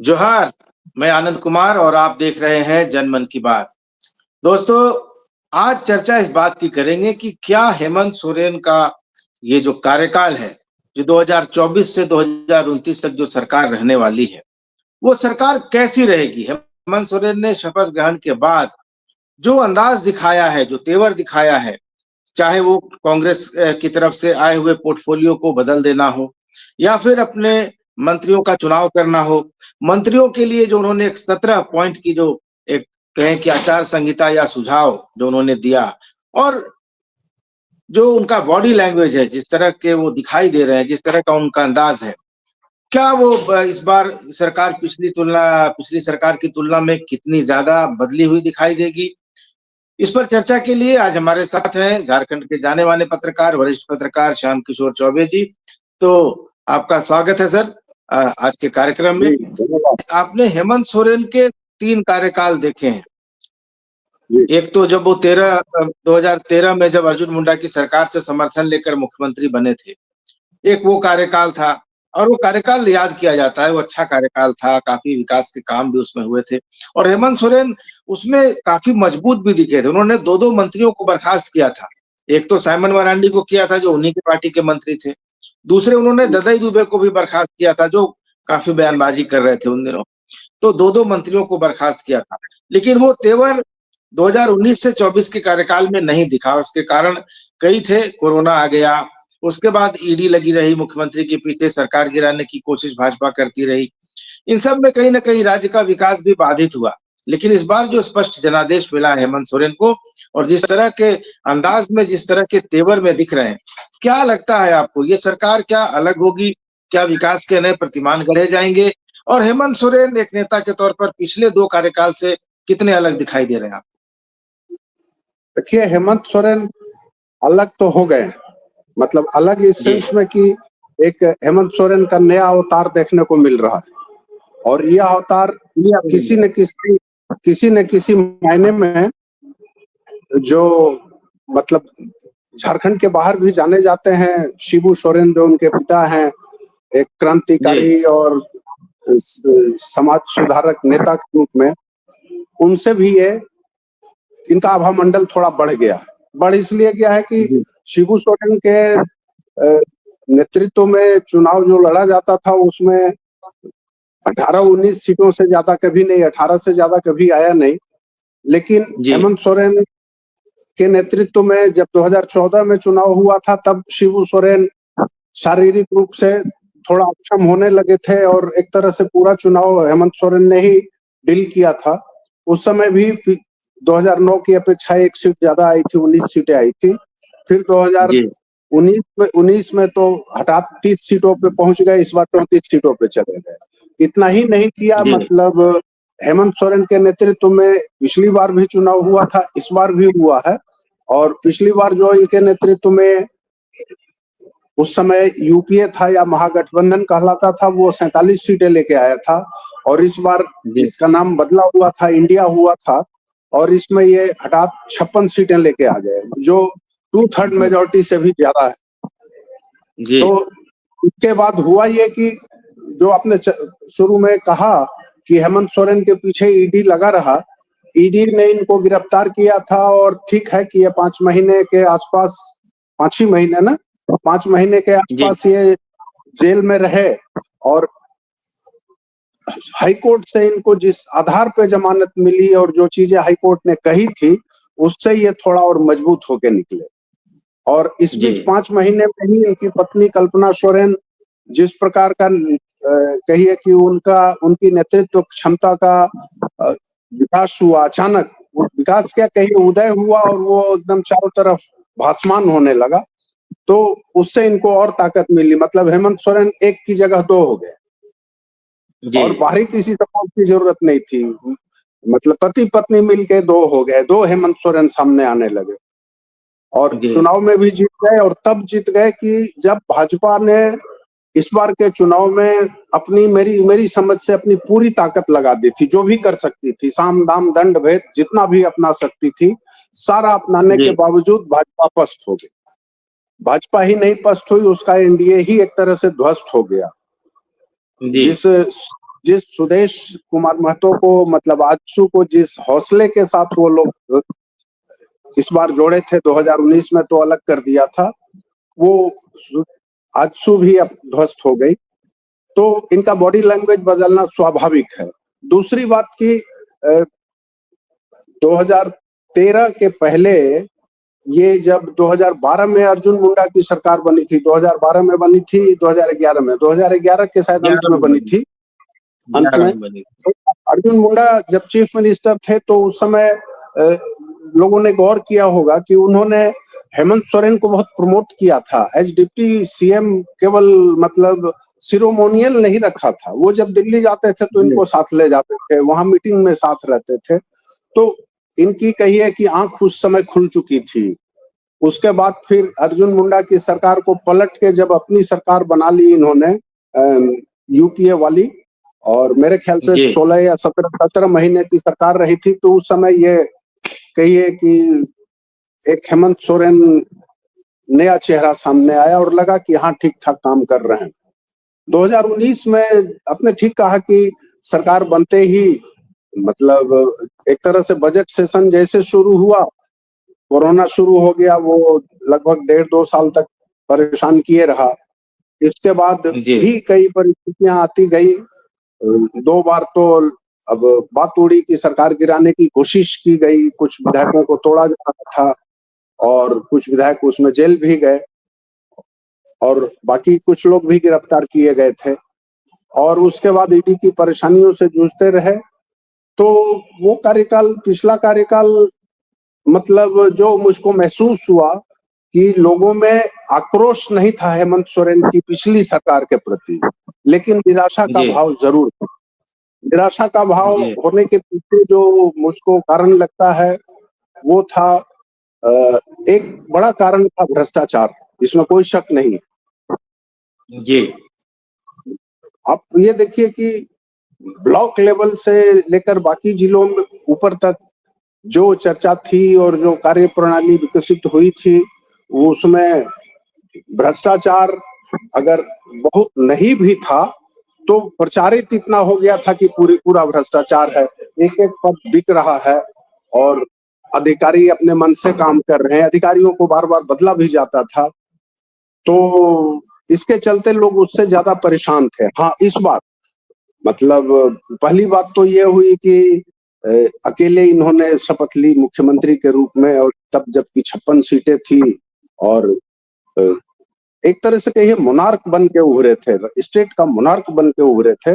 जोहार। मैं आनंद कुमार और आप देख रहे हैं जनमन की बात। दोस्तों, आज चर्चा इस बात की करेंगे कि क्या हेमंत सोरेन का ये जो कार्यकाल है, जो 2024 से 2029 तक जो सरकार रहने वाली है, वो सरकार कैसी रहेगी। हेमंत सोरेन ने शपथ ग्रहण के बाद जो अंदाज दिखाया है, जो तेवर दिखाया है, चाहे वो कांग्रेस की तरफ से आए हुए पोर्टफोलियो को बदल देना हो या फिर अपने मंत्रियों का चुनाव करना हो। मंत्रियों के लिए जो उन्होंने एक 17 पॉइंट की जो एक कहें कि आचार संहिता या सुझाव जो उन्होंने दिया, और जो उनका बॉडी लैंग्वेज है, जिस तरह के वो दिखाई दे रहे हैं, जिस तरह का उनका अंदाज है, क्या वो इस बार सरकार पिछली सरकार की तुलना में कितनी ज्यादा बदली हुई दिखाई देगी। इस पर चर्चा के लिए आज हमारे साथ हैं झारखंड के जाने माने पत्रकार, वरिष्ठ पत्रकार श्याम किशोर चौबे जी। तो आपका स्वागत है सर आज के कार्यक्रम में। आपने हेमंत सोरेन के 3 कार्यकाल देखे हैं। एक तो जब वो 2013 में जब अर्जुन मुंडा की सरकार से समर्थन लेकर मुख्यमंत्री बने थे, एक वो कार्यकाल था, और वो कार्यकाल याद किया जाता है। वो अच्छा कार्यकाल था, काफी विकास के काम भी उसमें हुए थे, और हेमंत सोरेन उसमें काफी मजबूत भी दिखे थे। उन्होंने 2 मंत्रियों को बर्खास्त किया था। एक तो साइमन मरांडी को किया था, जो उन्हीं की पार्टी के मंत्री थे। दूसरे उन्होंने ददई दुबे को भी बर्खास्त किया था, जो काफी बयानबाजी कर रहे थे उन दिनों। तो 2 मंत्रियों को बर्खास्त किया था, लेकिन वो तेवर 2019 से 24 के कार्यकाल में नहीं दिखा। उसके कारण कई थे। कोरोना आ गया, उसके बाद ईडी लगी रही मुख्यमंत्री के पीछे, सरकार गिराने की कोशिश भाजपा करती रही। इन सब में कहीं ना कहीं राज्य का विकास भी बाधित हुआ। लेकिन इस बार जो स्पष्ट जनादेश मिला हेमंत सोरेन को, और जिस तरह के अंदाज में, जिस तरह के तेवर में दिख रहे हैं, क्या लगता है आपको, ये सरकार क्या अलग होगी? क्या विकास के नए प्रतिमान गढ़े जाएंगे? और हेमंत सोरेन एक नेता के तौर पर पिछले 2 कार्यकाल से कितने अलग दिखाई दे रहे हैं आप? देखिए, हेमंत सोरेन अलग तो हो गए, मतलब अलग इस सेंस में कि एक हेमंत सोरेन का नया अवतार देखने को मिल रहा है, और यह अवतार किसी न किसी मायने में जो मतलब झारखंड के बाहर भी जाने जाते हैं। शिबू सोरेन जो उनके पिता हैं, एक क्रांतिकारी और समाज सुधारक नेता के रूप में, उनसे भी ये इनका आभा मंडल थोड़ा बढ़ गया। बढ़ इसलिए गया है कि शिबू सोरेन के नेतृत्व में चुनाव जो लड़ा जाता था, उसमें 18-19 सीटों से ज्यादा कभी नहीं, 18 से ज्यादा कभी आया नहीं। लेकिन हेमंत सोरेन के नेतृत्व में जब 2014 में चुनाव हुआ था, तब शिबू सोरेन शारीरिक रूप से थोड़ा अक्षम होने लगे थे, और एक तरह से पूरा चुनाव हेमंत सोरेन ने ही डील किया था। उस समय भी 2009 की अपेक्षा 1 सीट ज्यादा आई थी, 19 सीटें आई थी। फिर 2019 में तो हठात 30 सीटों पे पहुंच गए, इस बार 34 सीटों पे चले गए। इतना ही नहीं किया, मतलब हेमंत सोरेन के नेतृत्व में पिछली बार भी चुनाव हुआ था, इस बार भी हुआ है। और पिछली बार जो इनके नेतृत्व में उस समय यूपीए था या महागठबंधन कहलाता था, वो 47 सीटें लेके आया था, और इस बार इसका नाम बदला हुआ था, इंडिया हुआ था, और इसमें ये हठात 56 सीटें लेके आ गए, जो 2/3 मेजोरिटी से भी ज्यादा है। तो उसके बाद हुआ ये कि जो आपने शुरू में कहा कि हेमंत सोरेन के पीछे ईडी लगा रहा, ईडी ने इनको गिरफ्तार किया था, और ठीक है कि ये 5 महीने के आसपास, 5 ही महीने ना, 5 महीने के आसपास ये जेल में रहे, और हाईकोर्ट से इनको जिस आधार पे जमानत मिली और जो चीजें हाईकोर्ट ने कही थी, उससे ये थोड़ा और मजबूत होके निकले। और इस बीच 5 महीने में ही इनकी पत्नी कल्पना सोरेन जिस प्रकार का कहिए कि उनकी नेतृत्व क्षमता का विकास हुआ, अचानक वो विकास क्या कहिए, उदय हुआ, और वो एकदम चारों तरफ भासमान होने लगा। तो उससे इनको और ताकत मिली, मतलब हेमंत सोरेन 1 की जगह 2 हो गए, और बाहरी किसी सपोर्ट की जरूरत नहीं थी। मतलब पति पत्नी मिलके 2 हो गए, 2 हेमंत सोरेन सामने आने लगे, और चुनाव में भी जीत गए। और तब जीत गए कि जब भाजपा ने इस बार के चुनाव में अपनी मेरी समझ से अपनी पूरी ताकत लगा दी थी, जो भी कर सकती थी, साम दाम दंड भेद जितना भी अपना सकती थी, सारा अपनाने के बावजूद भाजपा पस्त हो गई। भाजपा ही नहीं पस्त हुई, उसका एनडीए ही एक तरह से ध्वस्त हो गया। जिस सुदेश कुमार महतो को, मतलब आजसू को जिस हौसले के साथ वो लोग इस बार जोड़े थे 2019 में, तो अलग कर दिया था, वो आजसू भी अब ध्वस्त हो गई। तो इनका बॉडी लैंग्वेज बदलना स्वाभाविक है। दूसरी बात की 2013 के पहले, ये जब 2012 में अर्जुन मुंडा की सरकार बनी थी, 2012 में बनी थी, 2011 में, 2011 के शायद अंत में बनी थी, अंत में। तो अर्जुन मुंडा जब चीफ मिनिस्टर थे तो उस समय लोगों ने गौर किया होगा कि उन्होंने हेमंत सोरेन को बहुत प्रमोट किया था एज डिप्टी सीएम। केवल मतलब सिरोमोनियल नहीं रखा था, वो जब दिल्ली जाते थे तो इनको साथ ले जाते थे, वहां मीटिंग में साथ रहते थे। तो इनकी कहिए कि आंख उस समय खुल चुकी थी। उसके बाद फिर अर्जुन मुंडा की सरकार को पलट के जब अपनी सरकार बना ली इन्होंने, यूपीए वाली, और मेरे ख्याल से 16 या 17 महीने की सरकार रही थी, तो उस समय ये कहिए कि एक हेमंत सोरेन नया चेहरा सामने आया और लगा कि हाँ ठीक ठाक काम कर रहे हैं। 2019 में आपने ठीक कहा कि सरकार बनते ही, मतलब एक तरह से बजट सेशन जैसे शुरू हुआ, कोरोना शुरू हो गया, वो लगभग 1.5-2 साल तक परेशान किए रहा। इसके बाद भी कई परिस्थितियां आती गई। 2 बार तो अब बात उड़ी कि सरकार गिराने की कोशिश की गई, कुछ विधायकों को तोड़ा जा रहा था और कुछ विधायक उसमें जेल भी गए और बाकी कुछ लोग भी गिरफ्तार किए गए थे। और उसके बाद ईडी की परेशानियों से जूझते रहे। तो वो कार्यकाल, पिछला कार्यकाल, मतलब जो मुझको महसूस हुआ कि लोगों में आक्रोश नहीं था हेमंत सोरेन की पिछली सरकार के प्रति, लेकिन निराशा का भाव जरूर था। निराशा का भाव होने के पीछे जो मुझको कारण लगता है वो था, एक बड़ा कारण था भ्रष्टाचार, इसमें कोई शक नहीं है। जी, आप ये देखिए कि ब्लॉक लेवल से लेकर बाकी जिलों में ऊपर तक जो चर्चा थी और जो कार्य प्रणाली विकसित हुई थी, उसमें भ्रष्टाचार अगर बहुत नहीं भी था तो प्रचारित इतना हो गया था कि पूरा भ्रष्टाचार है, एक एक पद बिक रहा है और अधिकारी अपने मन से काम कर रहे हैं, अधिकारियों को बार बार बदला भी जाता था। तो इसके चलते लोग उससे ज्यादा परेशान थे। हाँ, इस बार मतलब पहली बात तो ये हुई कि अकेले इन्होंने शपथ ली मुख्यमंत्री के रूप में, और तब जबकि 56 सीटें थी और एक तरह से कहिए मोनार्क बन के उभरे थे, स्टेट का मोनार्क बन के उभरे थे।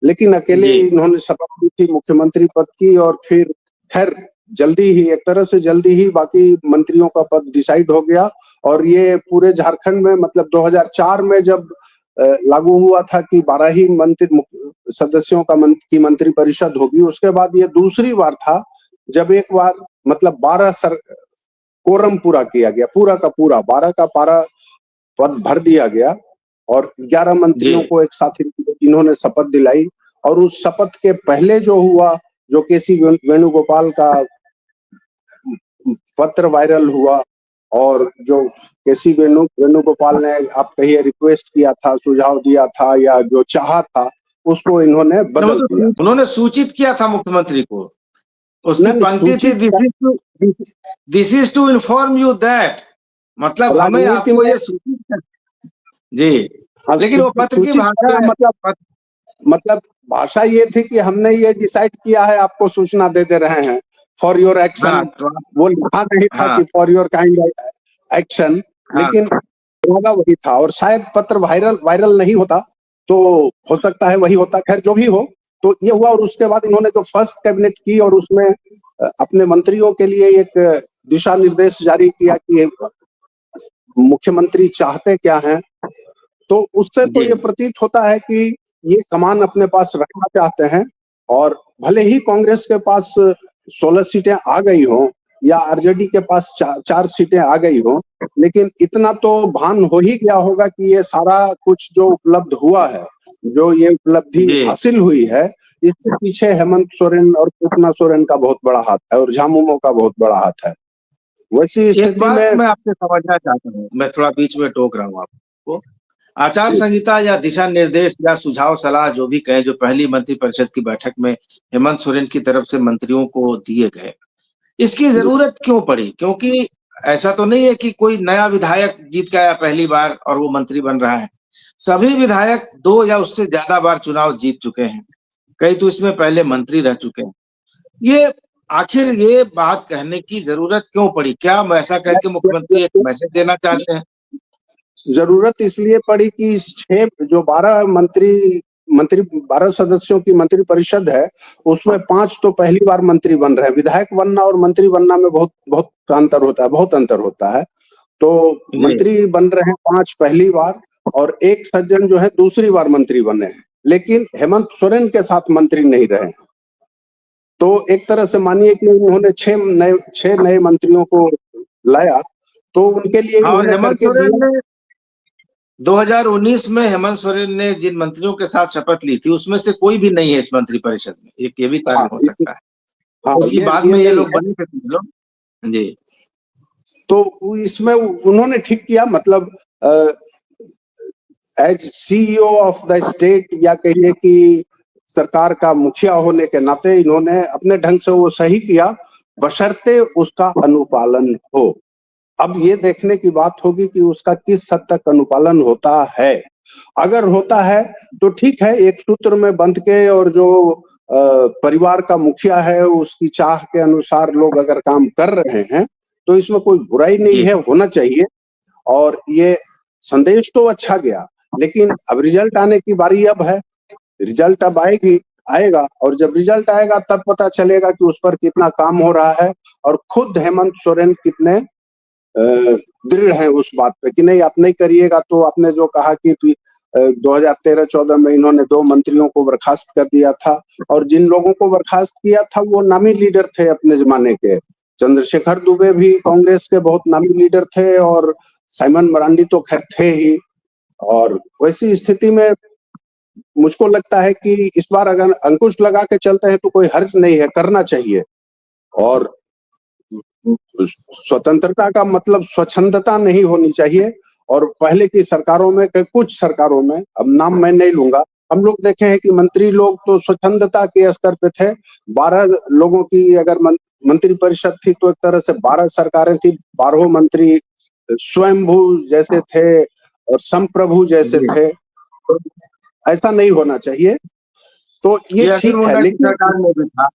लेकिन अकेले इन्होंने शपथ ली थी मुख्यमंत्री पद की, और फिर खैर जल्दी ही, एक तरह से जल्दी ही बाकी मंत्रियों का पद डिसाइड हो गया। और ये पूरे झारखंड में, मतलब 2004 में जब लागू हुआ था कि 12 ही मंत्री सदस्यों की मंत्री परिषद होगी, उसके बाद ये दूसरी बार था जब एक बार मतलब 12 कोरम पूरा किया गया, पूरा का पूरा 12 का 12 पद भर दिया गया और 11 मंत्रियों को एक साथ इन्होंने शपथ दिलाई। और उस शपथ के पहले जो हुआ, जो केसी वेणुगोपाल का पत्र वायरल हुआ, और जो केसी वेणुगोपाल ने, आप कहिए, रिक्वेस्ट किया था, सुझाव दिया था या जो चाहा था, उसको इन्होंने बदल दिया। उन्होंने सूचित किया था मुख्यमंत्री को, उसकी पंक्ति थी, this is to inform you that, मतलब हमें आपको ये सूचित कर। जी, लेकिन वो पत्र की भाषा, मतलब भाषा ये थी कि हमने ये डिसाइड किया है, आपको सूचना दे रहे हैं फॉर योर एक्शन। वो लिखा नहीं था कि फॉर योर काइंड एक्शन, लेकिन इरादा वही था। और शायद पत्र वायरल नहीं होता तो हो सकता है वही होता, खैर जो भी हो। तो ये हुआ, और उसके बाद इन्होंने जो फर्स्ट कैबिनेट की और उसमें अपने मंत्रियों के लिए एक दिशा निर्देश जारी किया कि मुख्यमंत्री चाहते क्या हैं, तो उससे तो ये प्रतीत होता है कि ये कमान अपने पास रखना चाहते हैं। और भले ही कांग्रेस के पास 16 सीटें आ गई हो या आरजेडी के पास 4 सीटें आ गई हो, लेकिन इतना तो भान हो ही गया होगा कि ये सारा कुछ जो उपलब्ध हुआ है, जो ये उपलब्धि हासिल हुई है, इसके पीछे हेमंत सोरेन और पूतना सोरेन का बहुत बड़ा हाथ है और झामुमो का बहुत बड़ा हाथ है। वैसी स्थिति में मैं आपसे समझना चाहता हूँ, मैं थोड़ा बीच में टोक रहा हूँ आपको, आचार संहिता या दिशा निर्देश या सुझाव सलाह जो भी कहें, जो पहली मंत्रिपरिषद की बैठक में हेमंत सोरेन की तरफ से मंत्रियों को दिए गए, इसकी जरूरत क्यों पड़ी? क्योंकि ऐसा तो नहीं है कि कोई नया विधायक जीत के आया पहली बार और वो मंत्री बन रहा है। सभी विधायक 2 या उससे ज्यादा बार चुनाव जीत चुके हैं। कई तो इसमें पहले मंत्री रह चुके हैं। ये आखिर ये बात कहने की जरूरत क्यों पड़ी? क्या ऐसा कह के मुख्यमंत्री एक मैसेज देना चाहते हैं? जरूरत इसलिए पड़ी कि 12 सदस्यों की मंत्रिपरिषद है, उसमें 5 तो पहली बार मंत्री बन रहे हैं। विधायक बनना और मंत्री बनना में बहुत अंतर होता है, बहुत अंतर होता है। तो मंत्री बन रहे हैं 5 पहली बार और एक सज्जन जो है दूसरी बार मंत्री बने हैं, लेकिन हेमंत सोरेन के साथ मंत्री नहीं रहे हैं। तो एक तरह से मानिए कि उन्होंने 6 नए मंत्रियों को लाया, तो उनके लिए उन्होंने करके दिया। 2019 में हेमंत सोरेन ने जिन मंत्रियों के साथ शपथ ली थी, उसमें से कोई भी नहीं है इस मंत्रिपरिषद में। एक ये भी कारण हो सकता है, क्योंकि बाद में ये लोग बने थे लोग जी। तो इसमें उन्होंने ठीक किया, मतलब as CEO of the state या कहिए कि सरकार का मुखिया होने के नाते इन्होंने अपने ढंग से वो सही किया, बशर्ते उसका अनुपालन हो। अब ये देखने की बात होगी कि उसका किस हद तक अनुपालन होता है। अगर होता है तो ठीक है, एक सूत्र में बंध के, और जो परिवार का मुखिया है उसकी चाह के अनुसार लोग अगर काम कर रहे हैं तो इसमें कोई बुराई नहीं है, होना चाहिए। और ये संदेश तो अच्छा गया, लेकिन अब रिजल्ट आने की बारी अब है। रिजल्ट अब आएगा, और जब रिजल्ट आएगा तब पता चलेगा कि उस पर कितना काम हो रहा है और खुद हेमंत सोरेन कितने दृढ़ है उस बात पे कि नहीं, आप नहीं करिएगा। तो आपने जो कहा कि 2013-14 में इन्होंने 2 मंत्रियों को बर्खास्त कर दिया था, और जिन लोगों को बर्खास्त किया था वो नामी लीडर थे अपने जमाने के। चंद्रशेखर दुबे भी कांग्रेस के बहुत नामी लीडर थे, और साइमन मरांडी तो खैर थे ही। और वैसी स्थिति में मुझको लगता है कि इस बार अगर अंकुश लगा के चलते हैं तो कोई हर्ज नहीं है, करना चाहिए। और स्वतंत्रता का मतलब स्वच्छंदता नहीं होनी चाहिए। और पहले की सरकारों में, कुछ सरकारों में, अब नाम मैं नहीं लूंगा, हम लोग देखे हैं कि मंत्री लोग तो स्वच्छंदता के स्तर पे थे। 12 लोगों की अगर मंत्री परिषद थी तो एक तरह से 12 सरकारें थी। 12 मंत्री स्वयंभू जैसे थे और संप्रभु जैसे थे। तो ऐसा नहीं होना चाहिए। तो ये ठीक है, लेकिन सरकार में भी था,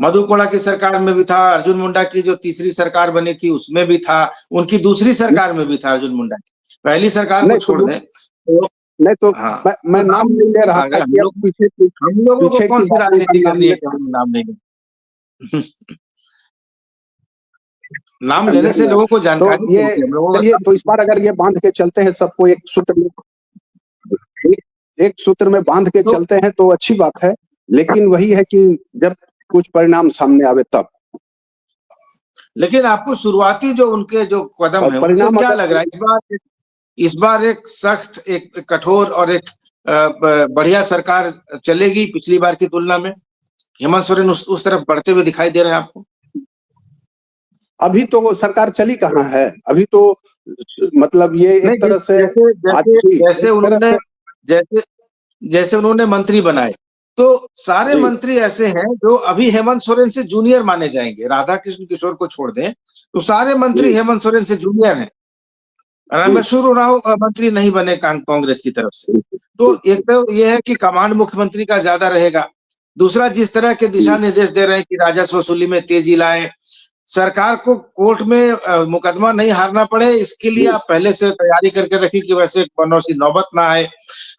मधु कोड़ा की सरकार में भी था, अर्जुन मुंडा की जो तीसरी सरकार बनी थी उसमें भी था, उनकी दूसरी सरकार में भी था अर्जुन मुंडा की। पहली सरकार को छोड़ दें तो नहीं, तो हाँ, मैं नाम नहीं ले रहा था कि हम लोगों को कौन सी राजनीति करनी है, नाम नहीं नाम लेने से लोगों को जानकारी तो ये तो इस बार अगर ये बांध के चलते हैं सबको एक सूत्र में बांध के चलते हैं तो अच्छी बात है, लेकिन वही है कि जब कुछ परिणाम सामने आवे तब। लेकिन आपको शुरुआती जो उनके जो कदम है उनसे क्या लग रहा है? इस बार एक सख्त, एक कठोर और एक बढ़िया सरकार चलेगी पिछली बार की तुलना में? हेमंत सोरेन उस तरफ बढ़ते हुए दिखाई दे रहे हैं आपको? अभी तो वो सरकार चली कहाँ है, अभी तो मतलब ये एक तरह से जैसे उन्होंने मंत्री बनाए, तो सारे मंत्री ऐसे हैं जो अभी हेमंत सोरेन से जूनियर माने जाएंगे। राधा कृष्ण किशोर को छोड़ दें तो सारे मंत्री हेमंत सोरेन से जूनियर हैं। रामेश्वर उरांव मंत्री नहीं बने कांग्रेस की तरफ से। तो एक तो ये है कि कमांड मुख्यमंत्री का ज्यादा रहेगा। दूसरा, जिस तरह के दिशा निर्देश दे रहे हैं कि राजस्व वसूली में तेजी लाए, सरकार को कोर्ट में मुकदमा नहीं हारना पड़े, इसके लिए आप पहले से तैयारी करके रखिए कि वैसे कौनसी नौबत ना आए।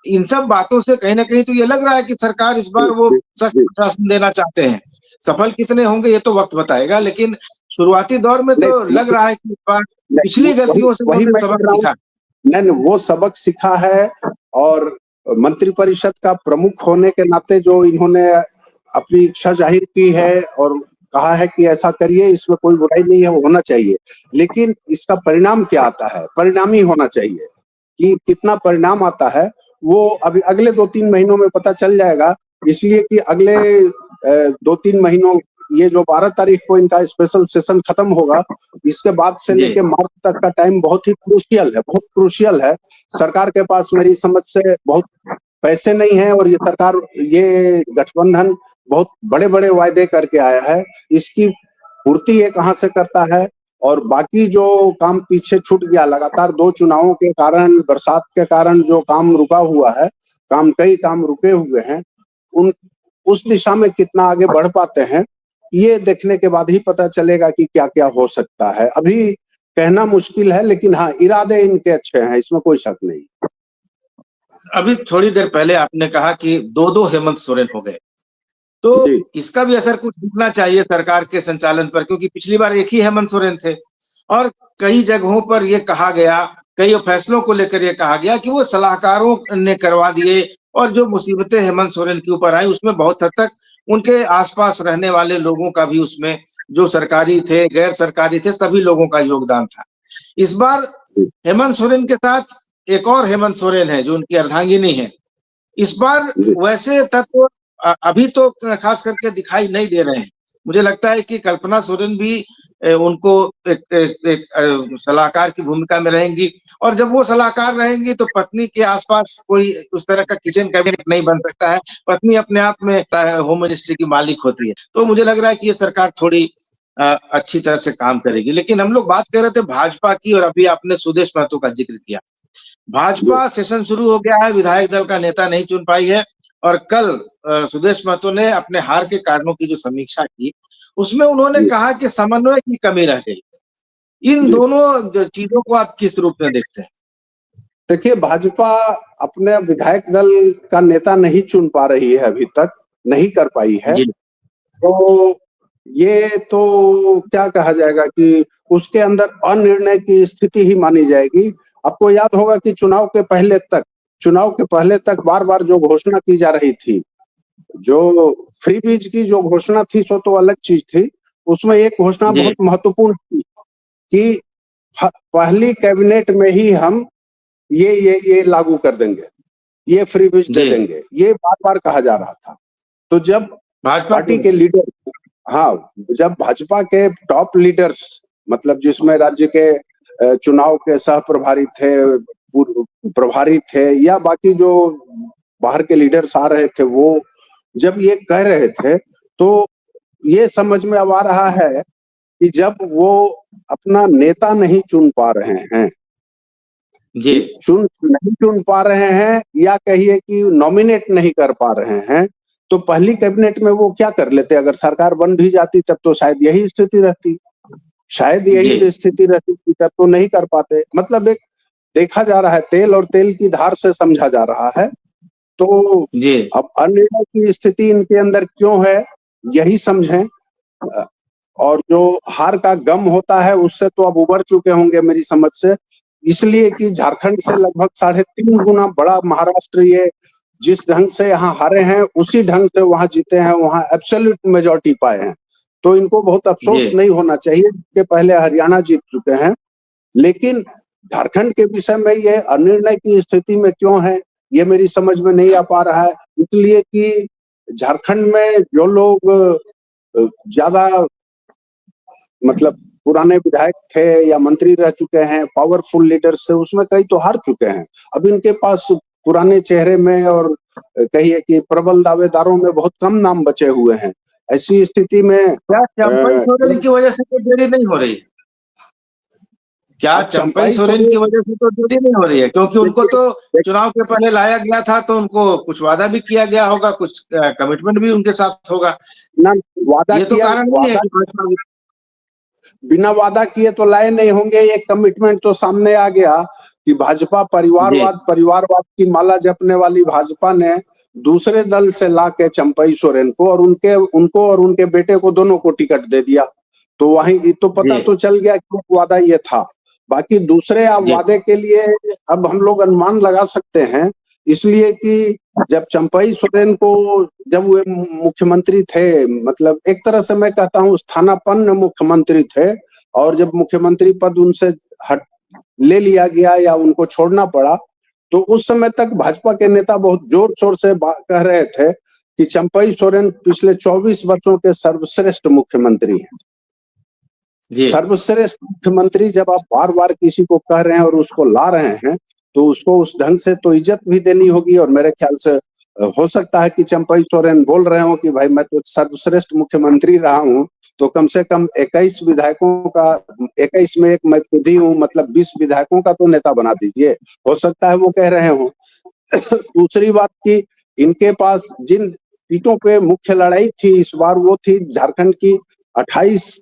इन सब बातों से कहीं ना कहीं तो ये लग रहा है कि सरकार इस बार वो सख्त प्रशासन देना चाहते हैं। सफल कितने होंगे ये तो वक्त बताएगा, लेकिन शुरुआती दौर में तो लग रहा है कि इस बार पिछली गलतियों से वही सबक सीखा। नहीं, वो सबक सीखा है, और मंत्रिपरिषद का प्रमुख होने के नाते जो इन्होंने अपनी इच्छा जाहिर की है और कहा है कि ऐसा करिए, इसमें कोई बुराई नहीं है, वो होना चाहिए। लेकिन इसका परिणाम क्या आता है, परिणामी होना चाहिए। कि कितना परिणाम आता है वो अभी अगले 2-3 महीनों में पता चल जाएगा, इसलिए कि अगले 2-3 महीनों ये जो 12 तारीख को इनका स्पेशल सेशन खत्म होगा, इसके बाद से लेके मार्च तक का टाइम बहुत ही क्रूशियल है, बहुत क्रूशियल है। सरकार के पास मेरी समझ से बहुत पैसे नहीं है और ये सरकार, ये गठबंधन बहुत बड़े बड़े वायदे करके आया है, इसकी पूर्ति ये कहाँ से करता है? और बाकी जो काम पीछे छूट गया, लगातार 2 चुनावों के कारण, बरसात के कारण जो काम रुका हुआ है, कई काम रुके हुए हैं, उस दिशा में कितना आगे बढ़ पाते हैं, ये देखने के बाद ही पता चलेगा कि क्या क्या हो सकता है। अभी कहना मुश्किल है, लेकिन हाँ, इरादे इनके अच्छे हैं, इसमें कोई शक नहीं। अभी थोड़ी देर पहले आपने कहा कि 2-2 हेमंत सोरेन हो गए, तो इसका भी असर कुछ दिखना चाहिए सरकार के संचालन पर, क्योंकि पिछली बार एक ही हेमंत सोरेन थे और कई जगहों पर यह कहा गया, कई फैसलों को लेकर यह कहा गया कि वो सलाहकारों ने करवा दिए, और जो मुसीबतें हेमंत सोरेन के ऊपर आई उसमें बहुत हद तक उनके आसपास रहने वाले लोगों का भी, उसमें जो सरकारी थे, गैर सरकारी थे, सभी लोगों का योगदान था। इस बार हेमंत सोरेन के साथ एक और हेमंत सोरेन है जो उनकी अर्धांगिनी है। इस बार वैसे तत्व अभी तो खास करके दिखाई नहीं दे रहे हैं। मुझे लगता है कि कल्पना सोरेन भी उनको एक सलाहकार की भूमिका में रहेंगी, और जब वो सलाहकार रहेंगी तो पत्नी के आसपास कोई उस तरह का किचन कैबिनेट नहीं बन सकता है। पत्नी अपने आप में होम मिनिस्ट्री की मालिक होती है, तो मुझे लग रहा है कि ये सरकार थोड़ी अच्छी तरह से काम करेगी। लेकिन हम लोग बात कर रहे थे भाजपा की, और अभी आपने सुदेश महतो का जिक्र किया। भाजपा सेशन शुरू हो गया है, विधायक दल का नेता नहीं चुन पाई है, और कल सुदेश महतो ने अपने हार के कारणों की जो समीक्षा की, उसमें उन्होंने कहा कि समन्वय की कमी रह गई। इन दोनों चीजों को आप किस रूप में देखते हैं? देखिए, भाजपा अपने विधायक दल का नेता नहीं चुन पा रही है, अभी तक नहीं कर पाई है, तो ये तो क्या कहा जाएगा कि उसके अंदर अनिर्णय की स्थिति ही मानी जाएगी। आपको याद होगा कि चुनाव के पहले तक बार-बार जो घोषणा की जा रही थी, जो फ्री बीज की जो घोषणा थी, सो तो अलग चीज थी। उसमें एक घोषणा बहुत महत्वपूर्ण थी कि पहली कैबिनेट में ही हम ये लागू कर देंगे, ये फ्री बीज दे देंगे, ये बार-बार कहा जा रहा था। तो जब पार्टी के लीडर, हाँ, जब भाजपा के टॉप लीडर्स, मतलब जिसमें राज्य के चुनाव के सह प्रभारी थे, प्रभारी थे, या बाकी जो बाहर के लीडर्स आ रहे थे, वो जब ये कह रहे थे, तो ये समझ में अब आ रहा है कि जब वो अपना नेता नहीं चुन पा रहे हैं, नहीं चुन पा रहे हैं, या कहिए कि नॉमिनेट नहीं कर पा रहे हैं, तो पहली कैबिनेट में वो क्या कर लेते? अगर सरकार बन भी जाती तब तो शायद यही स्थिति रहती, तब तो नहीं कर पाते। मतलब एक देखा जा रहा है, तेल और तेल की धार से समझा जा रहा है। तो अब अनिर्णय की स्थिति इनके अंदर क्यों है, यही समझें। और जो हार का गम होता है, उससे तो अब उबर चुके होंगे मेरी समझ से, इसलिए कि झारखंड से लगभग 3.5 गुना बड़ा महाराष्ट्र, ये जिस ढंग से यहाँ हारे हैं उसी ढंग से वहां जीते हैं, वहां एब्सोल्यूट मेजॉरिटी पाए हैं। तो इनको बहुत अफसोस नहीं होना चाहिए कि पहले हरियाणा जीत चुके हैं। लेकिन झारखंड के विषय में ये अनिर्णय की स्थिति में क्यों है, ये मेरी समझ में नहीं आ पा रहा है। इसलिए कि झारखंड में जो लोग ज्यादा, मतलब पुराने विधायक थे या मंत्री रह चुके हैं, पावरफुल लीडर्स थे, उसमें कई तो हार चुके हैं। अब इनके पास पुराने चेहरे में और कहिए कि प्रबल दावेदारों में बहुत कम नाम बचे हुए हैं। ऐसी स्थिति में क्या चंपई सोरेन की वजह से तो देरी नहीं हो रही? क्या चंपई सोरेन की वजह से तो देरी नहीं हो रही है? क्योंकि उनको तो चुनाव के पहले लाया गया था, तो उनको कुछ वादा भी किया गया होगा, कुछ कमिटमेंट भी उनके साथ होगा ना। वादा ये तो कारण नहीं है कि बिना वादा किए तो लाए नहीं होंगे। एक कमिटमेंट तो सामने आ गया कि भाजपा परिवारवाद की माला जपने वाली भाजपा ने दूसरे दल से ला के चंपई सोरेन को और उनको और उनके बेटे को, दोनों को टिकट दे दिया। तो वहीं तो पता तो चल गया कि वादा ये था। बाकी दूसरे वादे के लिए अब हम लोग अनुमान लगा सकते हैं, इसलिए कि जब चंपई सोरेन को, जब वे मुख्यमंत्री थे, मतलब एक तरह से मैं कहता हूँ स्थानापन्न मुख्यमंत्री थे, और जब मुख्यमंत्री पद उनसे ले लिया गया या उनको छोड़ना पड़ा, तो उस समय तक भाजपा के नेता बहुत जोर शोर से कह रहे थे कि चंपई सोरेन पिछले 24 वर्षों के सर्वश्रेष्ठ मुख्यमंत्री हैं। सर्वश्रेष्ठ मुख्यमंत्री जब आप बार बार किसी को कह रहे हैं और उसको ला रहे हैं, तो उसको उस ढंग से तो इज्जत भी देनी होगी। और मेरे ख्याल से हो सकता है कि चंपई सोरेन बोल रहे हो कि भाई मैं तो सर्वश्रेष्ठ मुख्यमंत्री रहा हूं, तो कम से कम 21 विधायकों का, 21 में एक मैं खुद ही हूं, मतलब 20 विधायकों का तो नेता बना दीजिए। हो सकता है वो कह रहे हो। दूसरी बात की इनके पास जिन सीटों पे मुख्य लड़ाई थी इस बार, वो थी झारखंड की 28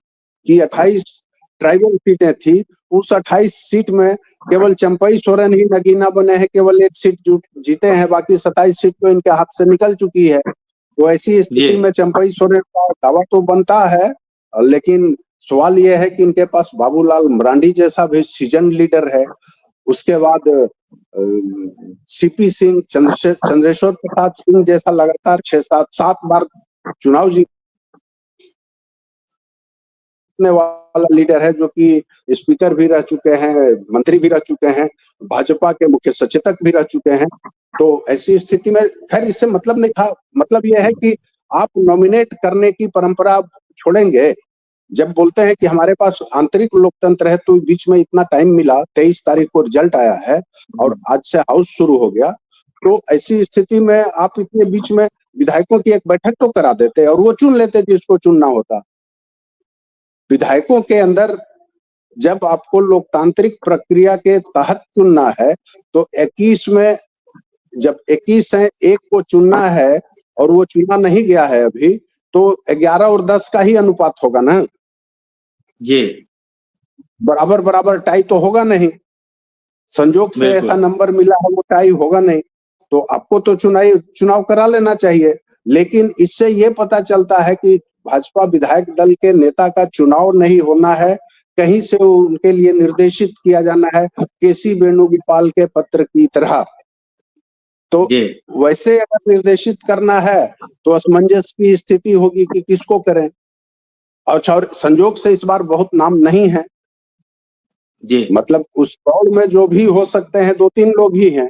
ट्राइबल सीटें थी। उस 28 सीट में केवल चंपई सोरेन ही नगीना बने हैं, केवल एक सीट जीते हैं, बाकी 27 सीट तो इनके हाथ से निकल चुकी है। तो ऐसी स्थिति में चंपई सोरेन का दावा तो बनता है, लेकिन सवाल यह है कि इनके पास बाबूलाल मरांडी जैसा भी सीजन लीडर है, उसके बाद सीपी सिंह, चंद्रेश्वर प्रसाद सिंह जैसा लगातार 6-7 बार चुनाव जीतने वाला लीडर है, जो कि स्पीकर भी रह चुके हैं, मंत्री भी रह चुके हैं, भाजपा के मुख्य सचेतक भी रह चुके हैं। तो ऐसी स्थिति में खैर इससे मतलब नहीं था। मतलब यह है कि आप नॉमिनेट करने की परंपरा छोड़ेंगे। जब बोलते हैं कि हमारे पास आंतरिक लोकतंत्र है, तो बीच में इतना टाइम मिला, 23 तारीख को रिजल्ट आया है और आज से हाउस शुरू हो गया, तो ऐसी स्थिति में आप इतने बीच में विधायकों की एक बैठक तो करा देते और वो चुन लेते जिसको चुनना होता। विधायकों के अंदर जब आपको लोकतांत्रिक प्रक्रिया के तहत चुनना है, तो 21 में जब 21 है, एक को चुनना है और वो चुना नहीं गया है अभी, तो 11 और 10 का ही अनुपात होगा ना। जी, बराबर बराबर टाई तो होगा नहीं। संजोग से ऐसा नंबर मिला है, वो टाई होगा नहीं। तो आपको तो चुनाव करा लेना चाहिए। लेकिन इससे ये पता चलता है कि भाजपा विधायक दल के नेता का चुनाव नहीं होना है, कहीं से उनके लिए निर्देशित किया जाना है, केसी वेणुगोपाल के पत्र की तरह। तो वैसे अगर निर्देशित करना है तो असमंजस की स्थिति होगी कि किसको करें। और संजोग से इस बार बहुत नाम नहीं है जी। मतलब उस दौड़ में जो भी हो सकते हैं 2-3 लोग ही हैं।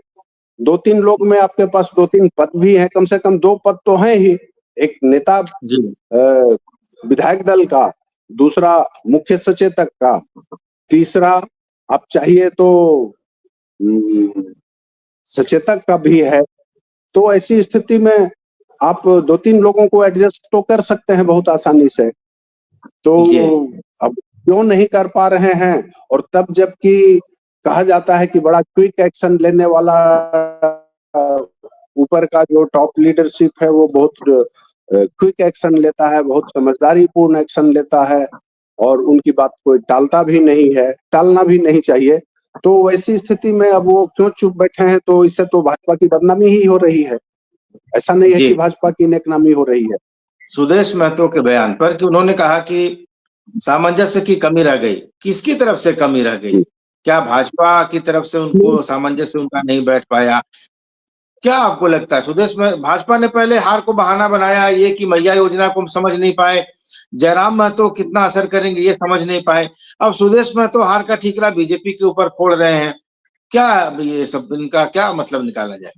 2-3 लोग में आपके पास 2-3 पद भी हैं, कम से कम 2 पद तो हैं ही। एक नेता विधायक दल का, दूसरा मुख्य सचेतक का, तीसरा आप चाहिए तो सचेतक का भी है। तो ऐसी स्थिति में आप 2-3 लोगों को एडजस्ट तो कर सकते हैं बहुत आसानी से। तो अब क्यों नहीं कर पा रहे हैं? और तब जबकि कहा जाता है कि बड़ा क्विक एक्शन लेने वाला ऊपर का जो टॉप लीडरशिप है वो बहुत क्विक एक्शन लेता है, बहुत समझदारी पूर्ण एक्शन लेता है और उनकी बात कोई टालता भी नहीं है, टालना भी नहीं चाहिए। तो ऐसी स्थिति में अब वो क्यों चुप बैठे हैं? तो इससे तो भाजपा की बदनामी ही हो रही है। ऐसा नहीं है कि भाजपा की नेकनामी हो रही है। सुदेश महतो के बयान पर कि उन्होंने कहा कि सामंजस्य की कमी रह गई, किसकी तरफ से कमी रह गई? क्या भाजपा की तरफ से उनको सामंजस्य उनका नहीं बैठ पाया? क्या आपको लगता है सुदेश में भाजपा ने पहले हार को बहाना बनाया ये कि मैया योजना को हम समझ नहीं पाए, जयराम महतो कितना असर करेंगे ये समझ नहीं पाए, अब सुदेश महतो हार का ठीकरा बीजेपी के ऊपर फोड़ रहे हैं। क्या ये सब इनका क्या मतलब निकाला जाए?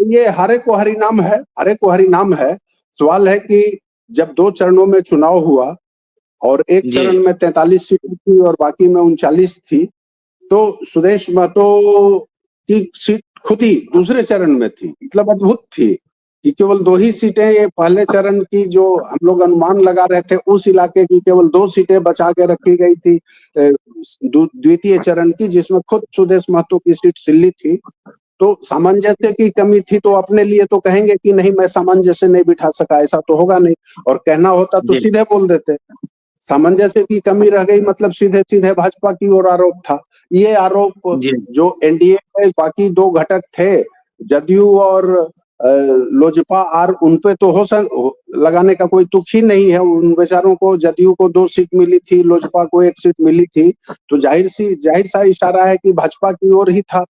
ये हारे को हरिनाम है, हारे को हरिनाम है। सवाल है कि जब 2 चरणों में चुनाव हुआ और एक चरण में 43 सीटें थी और बाकी में 39 थी, तो सुदेश महतो की सीट खुद ही दूसरे चरण में थी। मतलब अद्भुत थी कि केवल 2 ही सीटें, ये पहले चरण की जो हम लोग अनुमान लगा रहे थे उस इलाके की केवल 2 सीटें बचा के रखी गई थी द्वितीय चरण की, जिसमें खुद सुदेश महतो की सीट सिल्ली थी। तो सामंजस्य की कमी थी, तो अपने लिए तो कहेंगे कि नहीं मैं सामंजस्य नहीं बिठा सका, ऐसा तो होगा नहीं। और कहना होता तो सीधे बोल देते। सामंजस्य की कमी रह गई मतलब सीधे सीधे भाजपा की ओर आरोप था। ये आरोप जो एनडीए में बाकी 2 घटक थे, जदयू और लोजपा आर, उनपे तो लगाने का कोई तुक ही नहीं है। उन बेचारों को, जदयू को 2 सीट मिली थी, लोजपा को 1 सीट मिली थी, तो जाहिर सा इशारा है कि भाजपा की ओर ही था।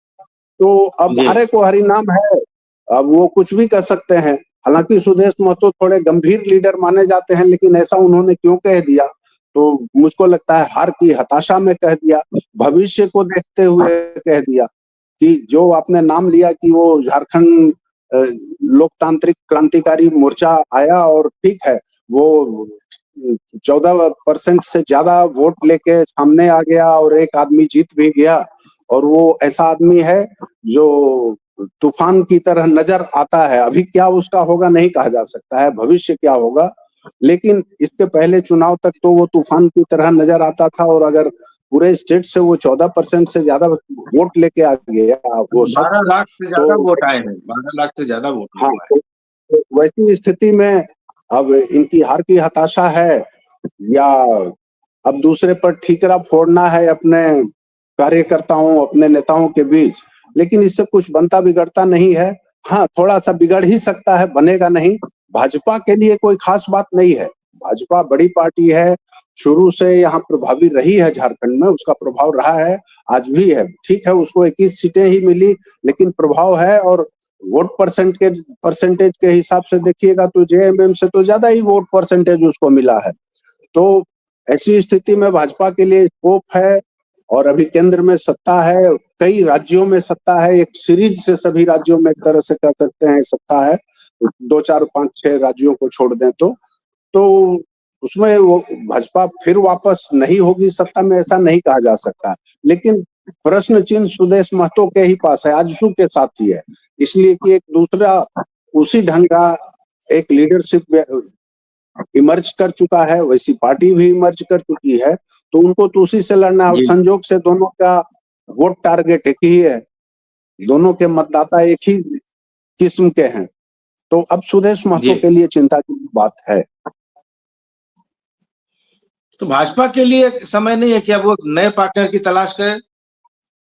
तो अब हारे को हरिनाम है, अब वो कुछ भी कर सकते हैं। हालांकि सुदेश महतो थोड़े गंभीर लीडर माने जाते हैं, लेकिन ऐसा उन्होंने क्यों कह दिया? तो मुझको लगता है हार की हताशा में कह दिया, भविष्य को देखते हुए कह दिया कि जो आपने नाम लिया कि वो झारखंड लोकतांत्रिक क्रांतिकारी मोर्चा आया और ठीक है, वो 14% से ज्यादा वोट लेके सामने आ गया और एक आदमी जीत भी गया, और वो ऐसा आदमी है जो तूफान की तरह नजर आता है। अभी क्या उसका होगा नहीं कहा जा सकता है, भविष्य क्या होगा, लेकिन इसके पहले चुनाव तक तो वो तूफान की तरह नजर आता था। और अगर पूरे स्टेट से वो 14% से ज्यादा वोट लेके आ गया, वो 12 सच लाख से ज्यादा तो वोट आए हैं, 12 लाख से ज्यादा वोट हाँ, हुआ है। तो वैसी स्थिति में अब इनकी हार की हताशा है, या अब दूसरे पर ठीकरा फोड़ना है अपने कार्यकर्ताओं, अपने नेताओं के बीच। लेकिन इससे कुछ बनता बिगड़ता नहीं है। हाँ, थोड़ा सा बिगड़ ही सकता है, बनेगा नहीं। भाजपा के लिए कोई खास बात नहीं है। भाजपा बड़ी पार्टी है, शुरू से यहाँ प्रभावी रही है, झारखंड में उसका प्रभाव रहा है, आज भी है। ठीक है, उसको 21 सीटें ही मिली, लेकिन प्रभाव है। और वोट परसेंटेज के हिसाब से देखिएगा तो जेएमएम से तो ज्यादा ही वोट परसेंटेज उसको मिला है। तो ऐसी स्थिति में भाजपा के लिए स्कोप है, और अभी केंद्र में सत्ता है, कई राज्यों में सत्ता है, एक सीरीज से सभी राज्यों में एक तरह से कह सकते हैं सत्ता है, 2 4 5 6 राज्यों को छोड़ दें तो उसमें वो भाजपा फिर वापस नहीं होगी सत्ता में, ऐसा नहीं कहा जा सकता। लेकिन प्रश्न चिन्ह सुदेश महतो के ही पास है, आजसू के साथ ही है, इसलिए कि एक दूसरा उसी ढंग का एक लीडरशिप इमर्ज कर चुका है, वैसी पार्टी भी इमर्ज कर चुकी है, तो उनको तो उसी से लड़ना है। और संजोग से दोनों का वोट टारगेट एक ही है, दोनों के मतदाता एक ही किस्म के हैं, तो अब सुदेश महतो के लिए चिंता की बात है। तो भाजपा के लिए समय नहीं है क्या वो नए पार्टनर की तलाश करें,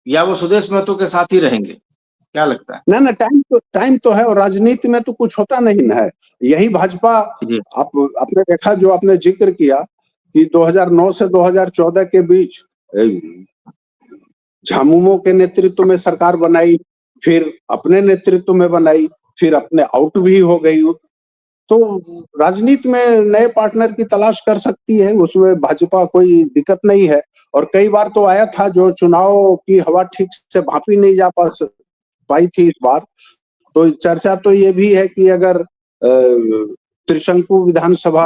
या वो सुदेश महतो के साथ ही रहेंगे, क्या लगता है? ना टाइम तो है, और राजनीति में तो कुछ होता नहीं है। यही भाजपा, आपने देखा, जो आपने जिक्र किया कि 2009 से 2014 के बीच झामुमो के नेतृत्व में सरकार बनाई, फिर अपने नेतृत्व में बनाई, फिर अपने आउट भी हो गई। तो राजनीति में नए पार्टनर की तलाश कर सकती है, उसमें भाजपा कोई दिक्कत नहीं है। और कई बार तो आया था, जो चुनाव की हवा ठीक से भांपी नहीं जा पाई थी इस बार, तो चर्चा तो ये भी है कि अगर त्रिशंकु विधानसभा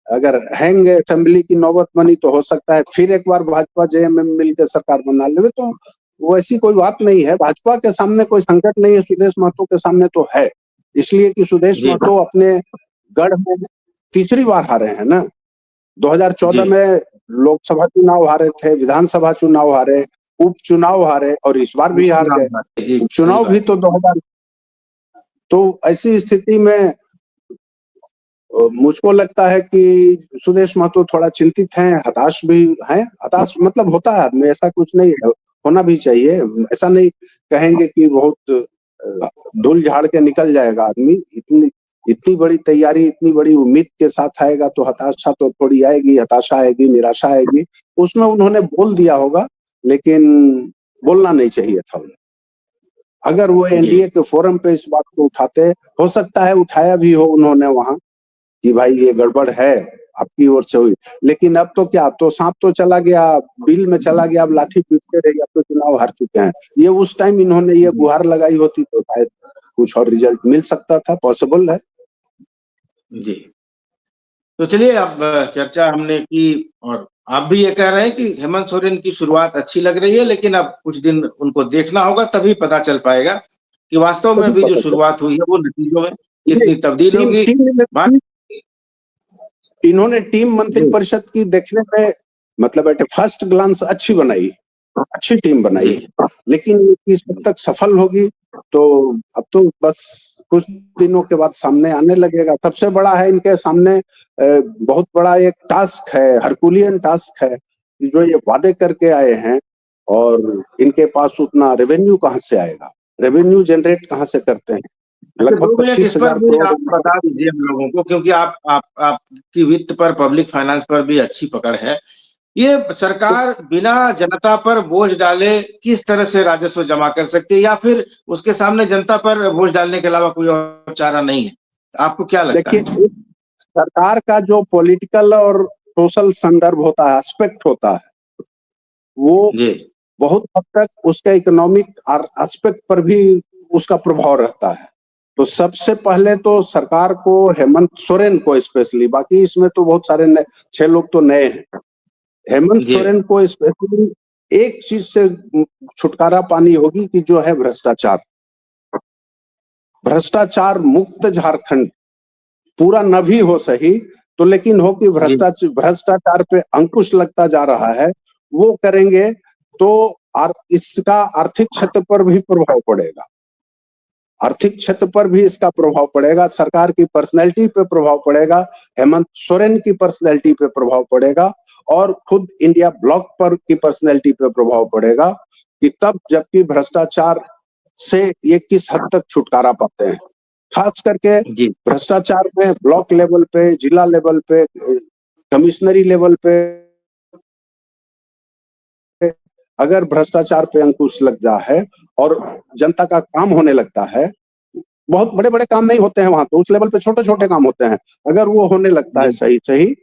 अगर हैंग असेंबली की नौबत बनी तो हो सकता है फिर एक बार भाजपा जेएमएम मिलकर सरकार बना ले। तो वैसी कोई बात नहीं है, भाजपा के सामने कोई संकट नहीं है, सुदेश महतो के सामने तो है। इसलिए कि सुदेश महतो अपने गढ़ में तीसरी बार हारे हैं ना। 2014 में लोकसभा चुनाव हारे थे, विधानसभा चुनाव हारे, उपचुनाव हारे, और इस बार भी हार गए। उपचुनाव भी तो 2000। तो ऐसी स्थिति में मुझको लगता है कि सुदेश महतो थोड़ा चिंतित हैं, हताश भी हैं। हताश मतलब होता है आदमी, ऐसा कुछ नहीं है, होना भी चाहिए। ऐसा नहीं कहेंगे कि बहुत धूल झाड़ के निकल जाएगा आदमी। इतनी बड़ी तैयारी, इतनी बड़ी उम्मीद के साथ आएगा तो हताशा तो थोड़ी आएगी, हताशा आएगी, निराशा आएगी। उसमें उन्होंने बोल दिया होगा, लेकिन बोलना नहीं चाहिए था उन्हें। अगर वो एनडीए के फोरम पे इस बात को उठाते, हो सकता है उठाया भी हो उन्होंने वहां कि भाई ये गड़बड़ है, आपकी ओर से हुई। लेकिन अब तो क्या, अब तो सांप तो चला गया, बिल में चला गया, अब लाठी पीटते रहिए, अब तो चुनाव हार चुके हैं। ये उस टाइम इन्होंने ये गुहार लगाई होती तो शायद कुछ और रिजल्ट मिल सकता था, पॉसिबल है। जी, तो चलिए, अब चर्चा हमने की, और आप भी ये कह रहे हैं कि हेमंत सोरेन की शुरुआत अच्छी लग रही है, लेकिन अब कुछ दिन उनको देखना होगा, तभी पता चल पाएगा कि वास्तव में भी जो शुरुआत हुई है वो नतीजों में कितनी तब्दील होगी। इन्होंने टीम मंत्रिपरिषद की देखने में, मतलब एट फर्स्ट ग्लांस अच्छी बनाई, अच्छी टीम बनाई, लेकिन इस हद तक सफल होगी तो अब तो बस कुछ दिनों के बाद सामने आने लगेगा। सबसे बड़ा है इनके सामने, बहुत बड़ा एक टास्क है, हरकुलियन टास्क है, कि जो ये वादे करके आए हैं, और इनके पास उतना रेवेन्यू कहाँ से आएगा, रेवेन्यू जनरेट कहाँ से करते हैं। लगभग 25,000 करोड़ आप बता दीजिए हम लोगों को, क्योंकि आपकी वित्त पर, पब्लिक फाइनेंस पर भी अच्छी पकड़ है। ये सरकार बिना जनता पर बोझ डाले किस तरह से राजस्व जमा कर सकती है, या फिर उसके सामने जनता पर बोझ डालने के अलावा कोई और चारा नहीं है? आपको क्या लगता है? देखिए, सरकार का जो पॉलिटिकल और सोशल संदर्भ होता है, एस्पेक्ट होता है, वो बहुत हद तक उसके इकोनॉमिक एस्पेक्ट पर भी उसका प्रभाव रहता है। तो सबसे पहले तो सरकार को, हेमंत सोरेन को स्पेशली, बाकी इसमें तो बहुत सारे 6 लोग तो नए हैं, हेमंत सोरेन को स्पेशली एक चीज से छुटकारा पानी होगी कि जो है भ्रष्टाचार। भ्रष्टाचार मुक्त झारखंड पूरा न भी हो सही तो लेकिन हो कि भ्रष्टाचार पे अंकुश लगता जा रहा है, वो करेंगे तो इसका आर्थिक क्षेत्र पर भी प्रभाव पड़ेगा, आर्थिक क्षेत्र पर भी इसका प्रभाव पड़ेगा, सरकार की पर्सनैलिटी पे प्रभाव पड़ेगा, हेमंत सोरेन की पर्सनैलिटी पे प्रभाव पड़ेगा और खुद इंडिया ब्लॉक पर की पर्सनैलिटी पे प्रभाव पड़ेगा कि तब जबकि भ्रष्टाचार से ये किस हद तक छुटकारा पाते हैं। खास करके भ्रष्टाचार में ब्लॉक लेवल पे, जिला लेवल पे, कमिश्नरी लेवल पे अगर भ्रष्टाचार पे अंकुश लगता है और जनता का काम होने लगता है, बहुत बड़े बड़े काम नहीं होते हैं वहां, तो उस लेवल पे छोटे छोटे काम होते हैं, अगर वो होने लगता है सही सही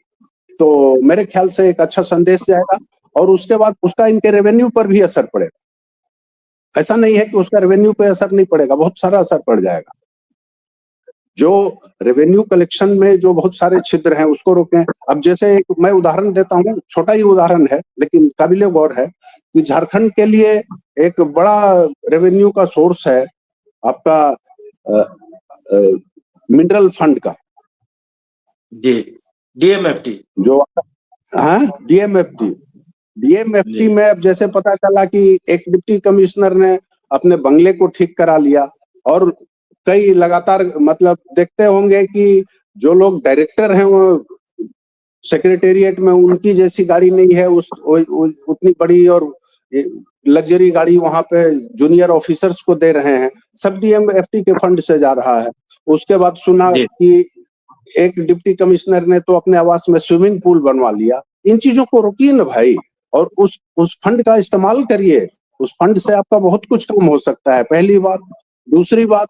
तो मेरे ख्याल से एक अच्छा संदेश जाएगा और उसके बाद उसका इनके रेवेन्यू पर भी असर पड़ेगा। ऐसा नहीं है कि उसका रेवेन्यू पे असर नहीं पड़ेगा, बहुत सारा असर पड़ जाएगा। जो रेवेन्यू कलेक्शन में जो बहुत सारे छिद्र हैं उसको रोकें। अब जैसे मैं उदाहरण देता हूँ, छोटा ही उदाहरण है लेकिन काबिले गौर है कि झारखंड के लिए एक बड़ा रेवेन्यू का सोर्स है आपका मिनरल फंड का, जी, डीएमएफटी, जो डीएमएफटी। डीएमएफटी में अब जैसे पता चला कि एक डिप्टी कमिश्नर ने अपने बंगले को ठीक करा लिया और कई लगातार मतलब देखते होंगे कि जो लोग डायरेक्टर हैं वो सेक्रेटेरिएट में उनकी जैसी गाड़ी नहीं है, उतनी बड़ी और लग्जरी गाड़ी वहां पे जूनियर ऑफिसर्स को दे रहे हैं, सब डीएमएफटी के फंड से जा रहा है। उसके बाद सुना कि एक डिप्टी कमिश्नर ने तो अपने आवास में स्विमिंग पूल बनवा लिया। इन चीजों को रोकिए ना भाई और उस फंड का इस्तेमाल करिए, उस फंड से आपका बहुत कुछ काम हो सकता है, पहली बात। दूसरी बात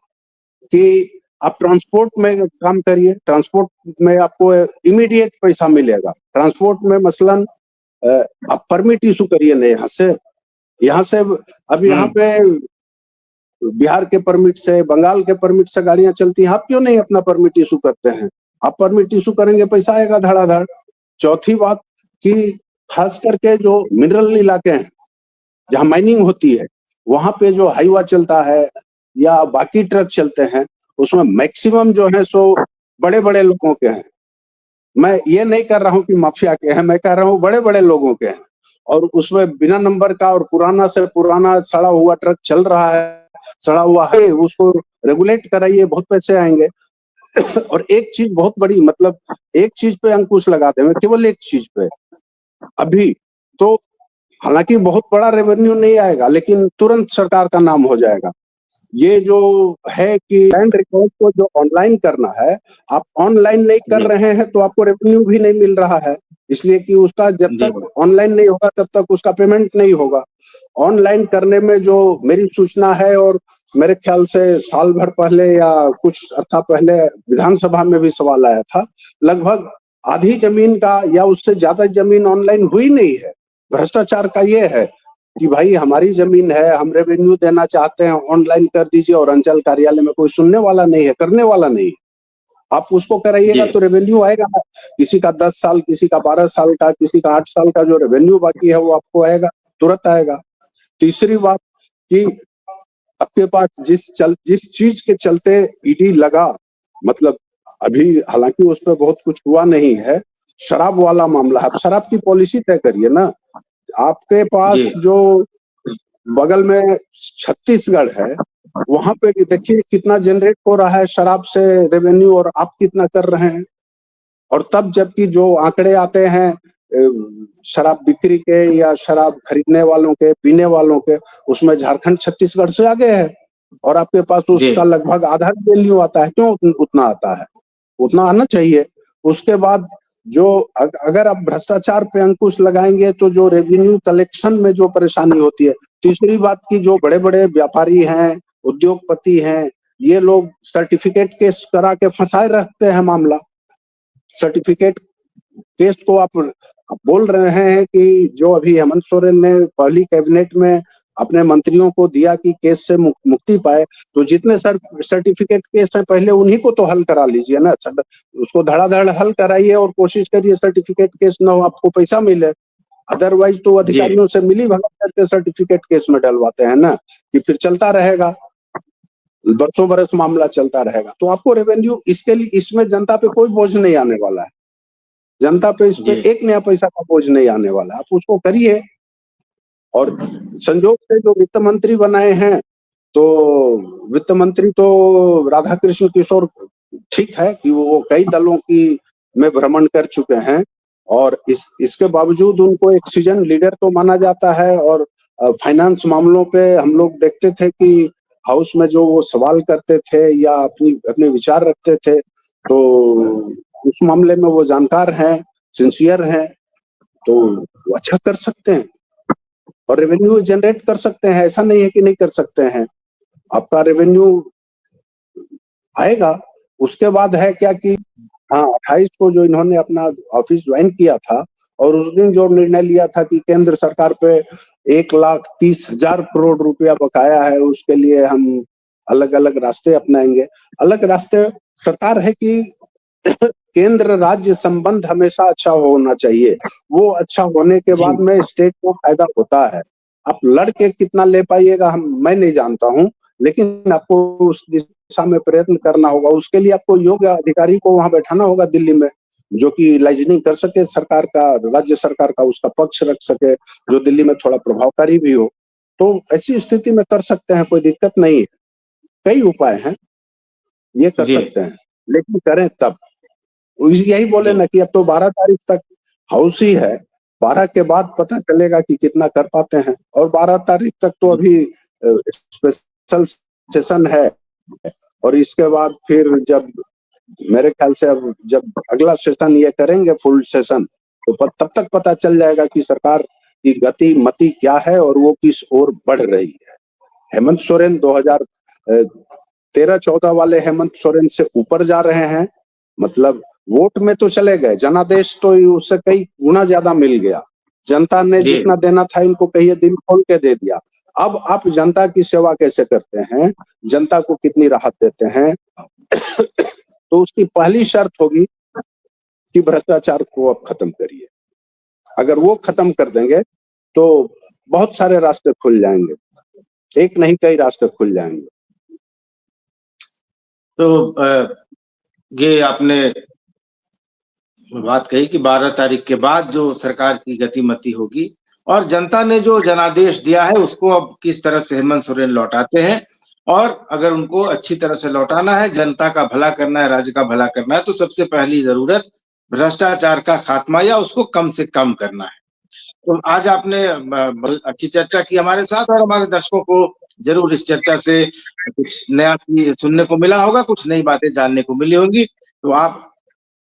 कि आप ट्रांसपोर्ट में काम करिए, ट्रांसपोर्ट में आपको इमीडिएट पैसा मिलेगा। ट्रांसपोर्ट में मसलन आप परमिट इशू करिए ना यहाँ से अब यहाँ पे बिहार के परमिट से, बंगाल के परमिट से गाड़ियां चलती हैं, आप क्यों नहीं अपना परमिट इशू करते हैं? आप परमिट इशू करेंगे, पैसा आएगा धड़ाधड़। चौथी बात कि खास करके जो मिनरल इलाके हैं जहाँ माइनिंग होती है, वहां पे जो हाईवा चलता है या बाकी ट्रक चलते हैं, उसमें मैक्सिमम जो है सो बड़े बड़े लोगों के हैं। मैं ये नहीं कर रहा हूँ कि माफिया के हैं, मैं कह रहा हूँ बड़े बड़े लोगों के हैं और उसमें बिना नंबर का और पुराना से पुराना सड़ा हुआ ट्रक चल रहा है, सड़ा हुआ है, उसको रेगुलेट कराइए, बहुत पैसे आएंगे। और एक चीज बहुत बड़ी, मतलब एक चीज पे अंकुश लगाते हैं, केवल एक चीज पे अभी तो, हालांकि बहुत बड़ा रेवेन्यू नहीं आएगा लेकिन तुरंत सरकार का नाम हो जाएगा। ये जो है कि लैंड रिकॉर्ड को जो ऑनलाइन करना है, आप ऑनलाइन नहीं कर रहे हैं तो आपको रेवेन्यू भी नहीं मिल रहा है, इसलिए कि उसका जब तक ऑनलाइन नहीं होगा तब तक उसका पेमेंट नहीं होगा। ऑनलाइन करने में जो मेरी सूचना है, और मेरे ख्याल से साल भर पहले या कुछ अर्था पहले विधानसभा में भी सवाल आया था, लगभग आधी जमीन का या उससे ज्यादा जमीन ऑनलाइन हुई नहीं है। भ्रष्टाचार का ये है कि भाई हमारी जमीन है, हम रेवेन्यू देना चाहते हैं, ऑनलाइन कर दीजिए, और अंचल कार्यालय में कोई सुनने वाला नहीं है, करने वाला नहीं। आप उसको कराइएगा तो रेवेन्यू आएगा, किसी का 10 साल, किसी का 12 साल का, किसी का 8 साल का जो रेवेन्यू बाकी है वो आपको आएगा, तुरंत आएगा। तीसरी बात कि आपके पास जिस चीज के चलते ईडी लगा, मतलब अभी हालांकि उस पर बहुत कुछ हुआ नहीं है, शराब वाला मामला है। शराब की पॉलिसी तय करिए ना। आपके पास जो बगल में छत्तीसगढ़ है, वहां पे देखिए कितना जनरेट हो रहा है शराब से रेवेन्यू, और आप कितना कर रहे हैं। और तब जबकि जो आंकड़े आते हैं शराब बिक्री के या शराब खरीदने वालों के, पीने वालों के, उसमें झारखंड छत्तीसगढ़ से आगे है, और आपके पास उसका लगभग आधा रेवेन्यू आता है। क्यों उतना आता है? उतना आना चाहिए। उसके बाद जो अगर आप भ्रष्टाचार पे अंकुश लगाएंगे तो जो रेवेन्यू कलेक्शन में जो परेशानी होती है। तीसरी बात की जो बड़े बड़े व्यापारी हैं, उद्योगपति हैं, ये लोग सर्टिफिकेट केस करा के फंसाए रखते हैं मामला। सर्टिफिकेट केस को आप बोल रहे हैं कि जो अभी हेमंत सोरेन ने पहली कैबिनेट में अपने मंत्रियों को दिया कि केस से मुक्ति पाए, तो जितने सर्टिफिकेट केस हैं पहले उन्हीं को तो हल करा लीजिए ना, उसको धड़ाधड़ हल कराइए और कोशिश करिए सर्टिफिकेट केस न हो, आपको पैसा मिले। अदरवाइज तो अधिकारियों से मिली भगत करके सर्टिफिकेट केस में डलवाते हैं ना, कि फिर चलता रहेगा, बरसों बरस मामला चलता रहेगा। तो आपको रेवेन्यू इसके लिए, इसमें जनता पे कोई बोझ नहीं आने वाला है, जनता पे इस पे एक नया पैसा का बोझ नहीं आने वाला, आप उसको करिए। और संजोग से जो वित्त मंत्री बनाए हैं, तो वित्त मंत्री तो राधा कृष्ण किशोर ठीक है कि वो कई दलों की में भ्रमण कर चुके हैं, और इसके बावजूद उनको एक सीजन लीडर तो माना जाता है। और फाइनेंस मामलों पे हम लोग देखते थे कि हाउस में जो वो सवाल करते थे या अपने विचार रखते थे, तो उस मामले में वो जानकार हैं, सिंसियर हैं, तो वो अच्छा कर सकते हैं और रेवेन्यू जनरेट कर सकते हैं। ऐसा नहीं है कि नहीं कर सकते हैं, आपका रेवेन्यू आएगा। उसके बाद है क्या कि हाँ, 28 को जो इन्होंने अपना ऑफिस ज्वाइन किया था, और उस दिन जो निर्णय लिया था कि केंद्र सरकार पे 1,30,000 करोड़ रुपया बकाया है, उसके लिए हम अलग अलग रास्ते अपनाएंगे। अलग रास्ते सरकार है कि केंद्र राज्य संबंध हमेशा अच्छा होना चाहिए, वो अच्छा होने के बाद में स्टेट को फायदा होता है। आप लड़के कितना ले पाइएगा मैं नहीं जानता हूँ, लेकिन आपको उस दिशा में प्रयत्न करना होगा। उसके लिए आपको योग्य अधिकारी को वहां बैठाना होगा दिल्ली में, जो कि लाइजनिंग कर सके सरकार का, राज्य सरकार का, उसका पक्ष रख सके, जो दिल्ली में थोड़ा प्रभावकारी भी हो। तो ऐसी स्थिति में कर सकते हैं, कोई दिक्कत नहीं है, कई उपाय हैं, ये कर सकते हैं, लेकिन करें तब। यही बोले ना कि अब तो 12 तारीख तक हाउस ही है, 12 के बाद पता चलेगा कि कितना कर पाते हैं। और 12 तारीख तक तो अभी स्पेशल सेशन है, और इसके बाद फिर जब मेरे ख्याल से अब जब अगला सेशन ये करेंगे फुल सेशन, तो तब तक पता चल जाएगा कि सरकार की गति मति क्या है और वो किस ओर बढ़ रही है। हेमंत सोरेन 2013-14 वाले हेमंत सोरेन से ऊपर जा रहे हैं, मतलब वोट में तो चले गए, जनादेश तो उससे कई गुना ज्यादा मिल गया, जनता ने जितना देना था इनको कहिए दिल खोल के दे दिया। अब आप जनता की सेवा कैसे करते हैं, जनता को कितनी राहत देते हैं तो उसकी पहली शर्त होगी कि भ्रष्टाचार को अब खत्म करिए। अगर वो खत्म कर देंगे तो बहुत सारे रास्ते खुल जाएंगे, एक नहीं कई रास्ते खुल जाएंगे। तो ये आपने बात कही कि 12 तारीख के बाद जो सरकार की गतिमति होगी, और जनता ने जो जनादेश दिया है उसको अब किस तरह से हेमंत सोरेन लौटाते हैं, और अगर उनको अच्छी तरह से लौटाना है, जनता का भला करना है, राज्य का भला करना है, तो सबसे पहली जरूरत भ्रष्टाचार का खात्मा या उसको कम से कम करना है। तो आज आपने अच्छी चर्चा की हमारे साथ, और हमारे दर्शकों को जरूर इस चर्चा से कुछ नया सुनने को मिला होगा, कुछ नई बातें जानने को मिली होंगी। तो आप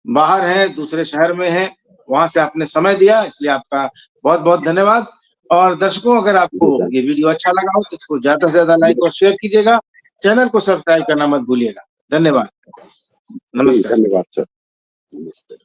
बाहर हैं, दूसरे शहर में हैं, वहां से आपने समय दिया, इसलिए आपका बहुत बहुत धन्यवाद। और दर्शकों, अगर आपको ये वीडियो अच्छा लगा हो तो इसको ज्यादा से ज्यादा लाइक और शेयर कीजिएगा, चैनल को सब्सक्राइब करना मत भूलिएगा। धन्यवाद, नमस्कार। धन्यवाद सर, नमस्ते।